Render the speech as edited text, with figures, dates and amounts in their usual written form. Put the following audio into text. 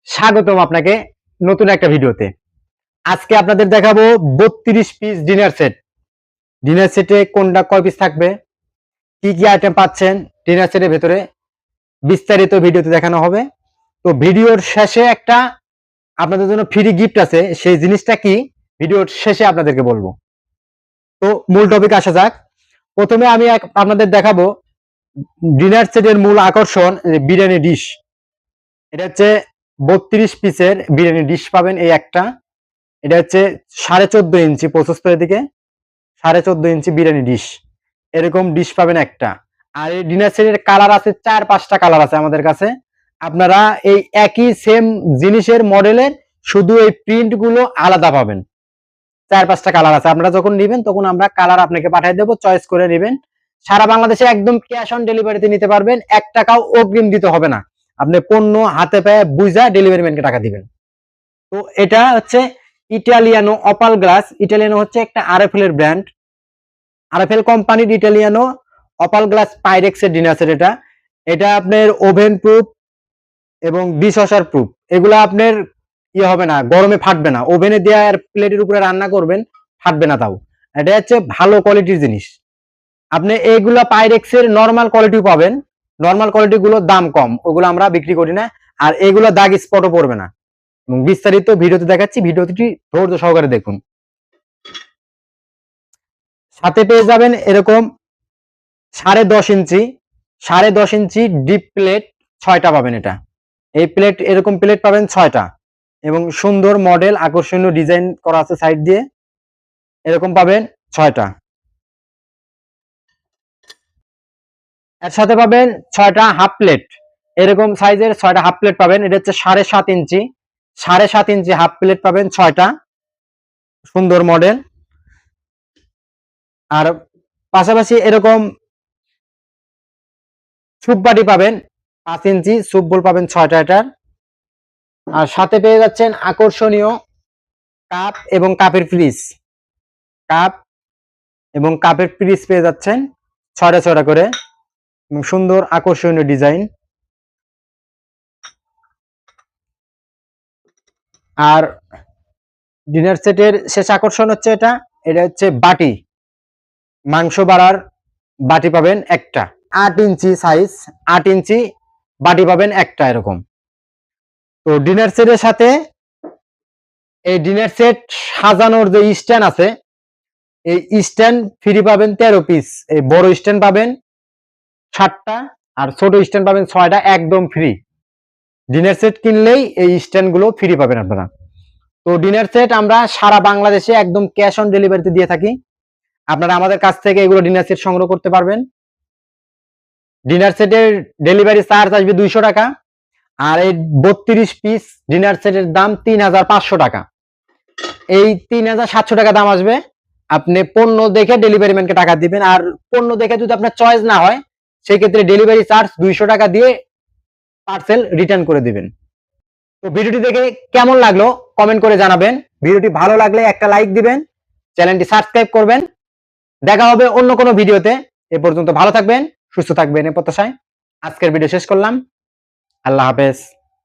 স্বাগতম আপনাকে নতুন একটা ভিডিওতে। আজকে আপনাদের দেখাবো 32 পিস ডিনার সেট। ডিনার সেটে কোনটা কয় পিস থাকবে, কি কি আইটেম পাচ্ছেন ডিনার সেটের ভেতরে, বিস্তারিত ভিডিওতে দেখানো হবে। তো ভিডিওর শেষে একটা আপনাদের জন্য ফ্রি গিফট আছে, সেই জিনিসটা কি ভিডিওর শেষে আপনাদেরকে বলবো। তো মূল টপিক আসা যাক। প্রথমে আমি আপনাদের দেখাবো ডিনার সেটের মূল আকর্ষণ বিরিয়ানি ডিশ। এটা হচ্ছে 32 পিসের বিরিয়ানি ডিশ পাবেন এই একটা। এটা হচ্ছে 14.5 ইঞ্চি প্রশস্ত, এদিকে 14.5 ইঞ্চি বিরিয়ানি ডিশ, এরকম ডিশ পাবেন একটা। আর এই ডিনার সেটের কালার আছে 4-5টা কালার আছে আমাদের কাছে। আপনারা এই একই সেম জিনিসের মডেলের শুধু এই প্রিন্ট গুলো আলাদা পাবেন। 4-5টা কালার আছে, আপনারা যখন নেবেন তখন আমরা কালার আপনাকে পাঠিয়ে দেবো, চয়েস করে নেবেন। সারা বাংলাদেশে একদম ক্যাশ অন ডেলিভারিতে নিতে পারবেন, 1 টাকাও অগ্রিম দিতে হবে না। আপনি পণ্য হাতে পেয়ে বুঝা ডেলিভারি ম্যানকে টাকা দিবেন। তো এটা হচ্ছে ইটালিয়ানো অপাল গ্লাস। ইটালিয়ানো হচ্ছে একটা আরএফএল এর ব্র্যান্ড, আরএফএল কোম্পানির ইটালিয়ানো অপাল গ্লাস পাইরেক্স এর ডিনার সেট। এটা আপনার ওভেন প্রুফ এবং ডিশওয়াশার প্রুফ। এগুলো আপনার হবে না, গরমে ফাটবে না। ওভেনে দেওয়া আর প্লেটের উপরে রান্না করবেন, ফাটবে না। তাও এটা হচ্ছে ভালো কোয়ালিটির জিনিস। আপনি এইগুলা পাইরেক্স এর নরমাল কোয়ালিটিও পাবেন, নরমাল কোয়ালিটি গুলোর দাম কম, ওগুলো আমরা বিক্রি করি না। আর এগুলো দাগ স্পটও পড়বে না। এবং বিস্তারিত ভিডিওতে দেখাচ্ছি, ভিডিওটি ধৈর্য সহকারে দেখুন। সাথে পেয়ে যাবেন এরকম 10.5 ইঞ্চি ডিপ প্লেট 6টা পাবেন। এটা এই প্লেট, এরকম প্লেট পাবেন 6টা এবং সুন্দর মডেল আকর্ষণীয় ডিজাইন করা আছে সাইড দিয়ে, এরকম পাবেন 6টা। এর সাথে পাবেন 6টা হাফ প্লেট, এরকম সাইজের 6টা হাফ প্লেট পাবেন। এটা হচ্ছে 7.5 ইঞ্চি হাফ প্লেট পাবেন 6টা, সুন্দর মডেল। আর পাশাপাশি এরকম সুপ বাটি পাবেন 5 ইঞ্চি, সুপ বোল পাবেন 6টা এটার। আর সাথে পেয়ে যাচ্ছেন আকর্ষণীয় কাপ এবং কাপের ফ্রিজ, কাপ এবং কাপের ফ্রিজ পেয়ে যাচ্ছেন 6টা করে এবং সুন্দর আকর্ষণীয় ডিজাইন। আর ডিনার সেটের শেষ আকর্ষণ হচ্ছে এটা হচ্ছে বাটি, মাংস বাড়ার বাটি পাবেন একটা, 8 ইঞ্চি সাইজ, 8 ইঞ্চি বাটি পাবেন একটা এরকম। তো ডিনার সেটের সাথে এই ডিনার সেট সাজানোর যে স্ট্যান্ড আছে, এই স্ট্যান্ড ফ্রি পাবেন 13 পিস। এই বড় স্ট্যান্ড পাবেন 7টা আর ছোট স্ট্যান্ড পাবেন 6টা, একদম ফ্রি। ডিনার সেট কিনলেই এই স্ট্যান্ড গুলো ফ্রি পাবেন আপনারা। তো ডিনার সেট আমরা সারা বাংলাদেশে একদম ক্যাশ অন ডেলিভারিতে দিয়ে থাকি। আপনারা আমাদের কাছ থেকে এগুলো ডিনার সেট সংগ্রহ করতে পারবেন। ডিনার সেটের ডেলিভারি চার্জ আসবে 200 টাকা। আর এই 32 পিস ডিনার সেটের দাম 3,500 টাকা। এই 3,700 টাকা দাম আসবে। আপনি পণ্য দেখে ডেলিভারি ম্যানকে টাকা দিবেন। আর পণ্য দেখে যদি আপনার চয়েস না হয়, সেই ক্ষেত্রে ডেলিভারি চার্জ 200 টাকা দিয়ে পার্সেল রিটার্ন করে দিবেন। তো ভিডিওটি দেখে কেমন লাগলো কমেন্ট করে জানাবেন। ভিডিওটি ভালো লাগলে একটা লাইক দিবেন, চ্যানেলটি সাবস্ক্রাইব করবেন। দেখা হবে অন্য কোনো ভিডিওতে। এ পর্যন্ত ভালো থাকবেন, সুস্থ থাকবেন, এ প্রত্যাশায় আজকের ভিডিও শেষ করলাম। আল্লাহ হাফেজ।